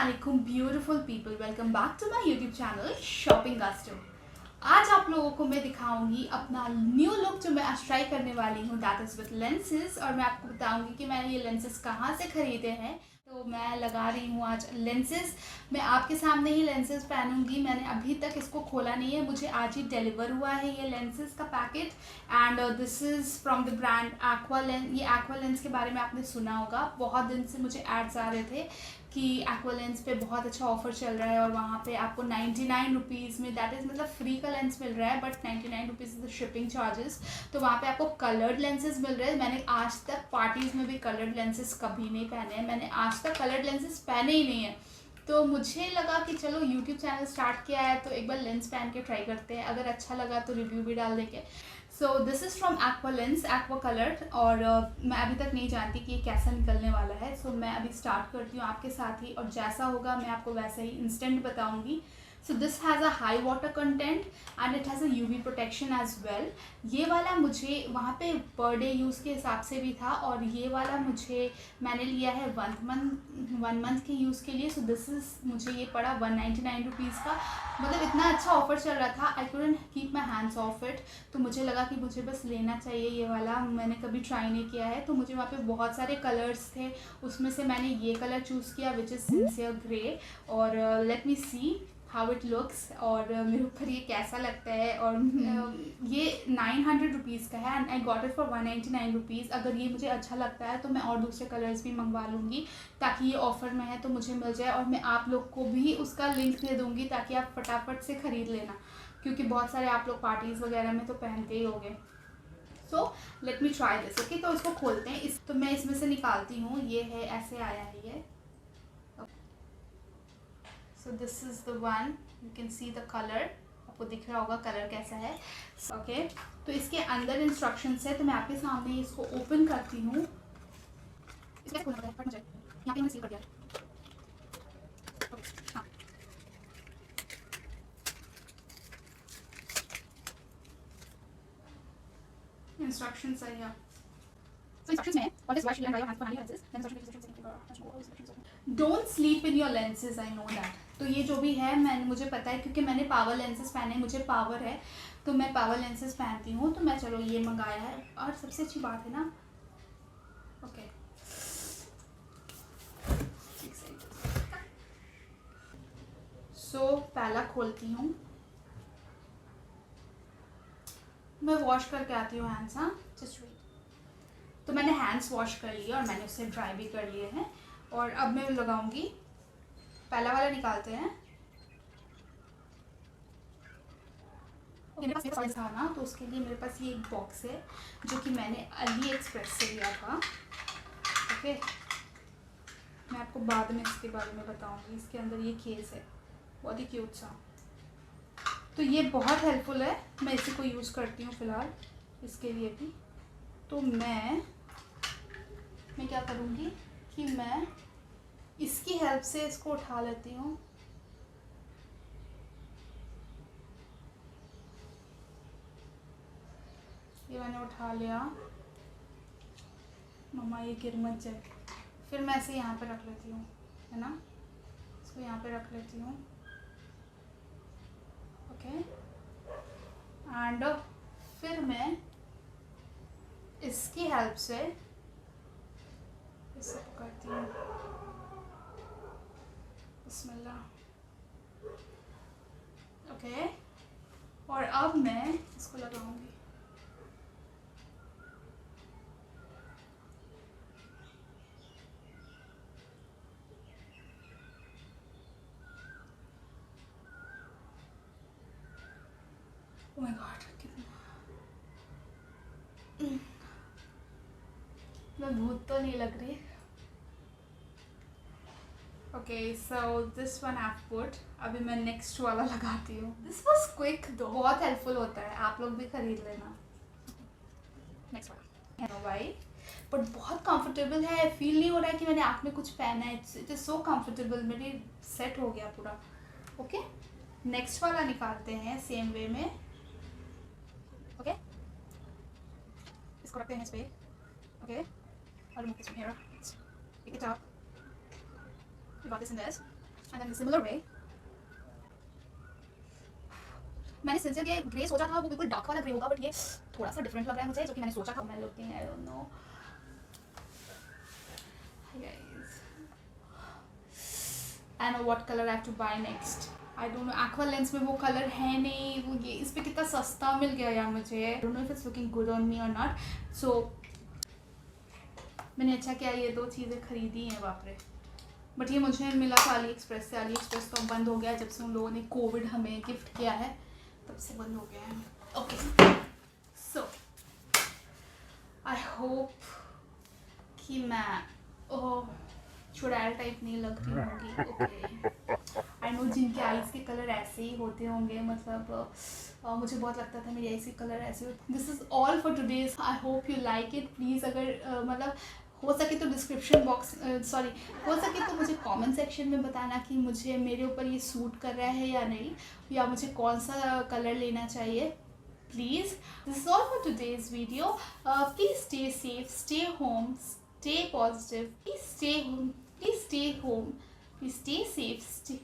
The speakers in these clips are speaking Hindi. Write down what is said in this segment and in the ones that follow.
अस्सलामुअलैकुम beautiful people, welcome back to my YouTube channel shopping gusto. आज आप लोगों को मैं दिखाऊंगी अपना न्यू लुक जो मैं आज ट्राई करने वाली हूँ, दैट इज़ विद लेंसेज। और मैं आपको बताऊंगी कि मैंने ये लेंसेज कहाँ से ख़रीदे हैं। तो मैं लगा रही हूँ आज लेंसेज। मैं आपके सामने ही लेंसेज पहनूंगी। मैंने अभी तक इसको खोला नहीं है, मुझे आज ही डिलीवर हुआ है ये लेंसेज का पैकेट। And this is from the brand Aqualens. ये एक्वालेंस के बारे में आपने सुना होगा, बहुत दिन से मुझे एड्स आ रहे थे कि एक्वालेंस पे बहुत अच्छा ऑफर चल रहा है और वहाँ पे आपको 99 रुपीज़ में, दैट इज़ मतलब फ्री का लेंस मिल रहा है, but 99 rupees is the shipping charges. तो वहाँ पे आपको कलर्ड लेंसेज मिल रहे हैं। मैंने आज तक पार्टीज़ में भी कलर्ड लेंसेज कभी नहीं पहने हैं, मैंने आज तक कलर्ड लेंसेज पहने ही नहीं है। तो मुझे लगा कि चलो यूट्यूब चैनल स्टार्ट किया है तो एक बार लेंस पहन के ट्राई करते हैं, अगर अच्छा लगा तो रिव्यू भी डाल देंगे। So this is from Aqualens Aquacolor. और मैं अभी तक नहीं जानती कि ये कैसा निकलने वाला है। सो मैं अभी स्टार्ट करती हूँ आपके साथ ही, और जैसा होगा मैं आपको वैसा ही इंस्टेंट बताऊँगी। So this has a high water content and it has a UV protection as well. ये वाला मुझे वहाँ पे पर डे यूज़ के हिसाब से भी था, और ये वाला मुझे मैंने लिया है वन मंथ के यूज़ के लिए। सो दिस इज़ मुझे ये पड़ा 199 रुपीज़ का। मतलब इतना अच्छा ऑफर चल रहा था, I couldn't keep my hands of it. तो मुझे लगा कि मुझे बस लेना चाहिए ये वाला। मैंने कभी ट्राई नहीं किया है, तो मुझे वहाँ पे बहुत सारे कलर्स थे, उसमें से मैंने ये कलर चूज़ किया विच इज़ सिंसियर ग्रे। और let me see how it looks, और मेरे ऊपर ये कैसा लगता है। और ये 900 रुपीज़ का है and I got it for 199 rupees. अगर ये मुझे अच्छा लगता है तो मैं और दूसरे कलर्स भी मंगवा लूँगी, ताकि ये ऑफ़र में है तो मुझे मिल जाए। और मैं आप लोग को भी उसका लिंक दे दूँगी ताकि आप फटाफट से ख़रीद लेना, क्योंकि बहुत सारे आप लोग पार्टीज़ वगैरह में तो पहनते ही होंगे। So let me try this. Okay, तो इसको खोलते हैं। तो मैं इसमें से निकालती हूँ। ये है, ऐसे आया है ये। सो this is the one, you can see the colour, आपको दिख रहा होगा कलर कैसा है। ओके, तो इसके अंदर इंस्ट्रक्शंस है, तो मैं आपके सामने इसको ओपन करती हूँ। इसमें खोलना पड़ेगा, मुझे यहाँ पे मैंने सील कर दिया है। हाँ, इंस्ट्रक्शंस है यहाँ। So instructions में always wash and dry your hands behind your lenses. Then instructions don't sleep in your lenses. I know that. तो ये जो भी है मुझे पता है, क्योंकि मैंने पावर लेंसेज पहने, मुझे पावर है तो मैं पावर लेंसेज पहनती हूँ। तो मैं चलो ये मंगाया है, और सबसे अच्छी बात है ना। ओके, सो पहला खोलती हूँ, मैं वॉश करके आती हूँ हैंड्स। हाँ, जस्ट वेट। तो मैंने हैंड्स वॉश कर लिए और मैंने उससे ड्राई भी कर लिए हैं, और अब मैं लगाऊंगी। पहला वाला निकालते हैं। मेरे पास था ना, तो उसके लिए मेरे पास ये एक बॉक्स है जो कि मैंने अली एक्सप्रेस से लिया था। ओके, मैं आपको बाद में इसके बारे में बताऊंगी। इसके अंदर ये केस है, बहुत ही क्यूट सा। तो ये बहुत हेल्पफुल है, मैं इसी को यूज़ करती हूँ फ़िलहाल इसके लिए भी। तो मैं क्या करूँगी कि मैं इसकी हेल्प से इसको उठा लेती हूँ। ये मैंने उठा लिया। मम्मा ये गिर मत जाए। फिर मैं ऐसे यहाँ पे रख लेती हूँ, है ना, इसको यहाँ पे रख लेती हूँ। ओके, एंड फिर मैं इसकी हेल्प से इसे पकड़ती हूँ। बिस्मिल्लाह। ओके, और अब मैं इसको लगाऊंगी। ओह माय गॉड, कितना मैं भूत तो नहीं लग रही। Okay, so this one I put. अभी मैं नेक्स्ट वाला लगाती हूँ। दिस वाज क्विक दो, बहुत हेल्पफुल होता है, आप लोग भी खरीद लेना। नेक्स्ट वाला भाई, बट बहुत कंफर्टेबल है। फील नहीं हो रहा है कि मैंने आँख में कुछ पहना है। इट इज़ सो कंफर्टेबल, मेरी सेट हो गया पूरा। ओके, नेक्स्ट वाला निकालते हैं सेम वे में। ओके, इसको रखते हैं इस पे। ओके, और remove this from here. Pick it up. We got this in this. And in similar way मैंने सिंसियर ये ग्रे सोचा था वो बिल्कुल डार्क वाला ग्रे होगा, बट ये थोड़ा सा डिफरेंट लग रहा है मुझे जो कि मैंने सोचा था। मैं looking I don't know guys, I know what colour I have to buy next. I don't know, Aqualens में वो कलर है नहीं, वो ये इस पे कितना सस्ता मिल गया यार मुझे। आई don't know if it's looking good on me और नॉट। सो मैंने अच्छा किया ये दो चीज़ें खरीदी हैं, बाप रे। बट ये मुझे मिला था अली एक्सप्रेस से। अली एक्सप्रेस तो बंद हो गया जब से उन लोगों ने कोविड हमें गिफ्ट किया है, तब से बंद हो गया है। ओके, सो आई होप कि मैं चुड़ैल टाइप नहीं लग रही होंगी। ओके, आई नो जिनके आईज के कलर ऐसे ही होते होंगे, मतलब मुझे बहुत लगता था मेरी आईज के कलर ऐसे होते। This is all for today's, I hope you like it. Please अगर मतलब हो सके तो डिस्क्रिप्शन बॉक्स हो सके तो मुझे कमेंट सेक्शन में बताना कि मुझे मेरे ऊपर ये सूट कर रहा है या नहीं, या मुझे कौन सा कलर लेना चाहिए। Please, this is all for today's video. Please stay safe, stay home, stay positive, please stay home, please stay home, please stay safe, stay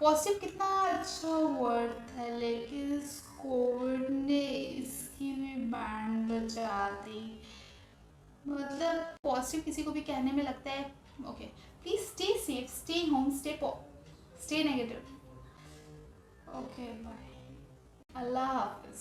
positive. कितना अच्छा वर्ड है, लेकिन इस कोविड ने इसकी भी बैंड बजा दी। मतलब पॉजिटिव किसी को भी कहने में लगता है। Okay, please stay safe, stay home, stay negative. Okay, bye, अल्लाह हाफिज।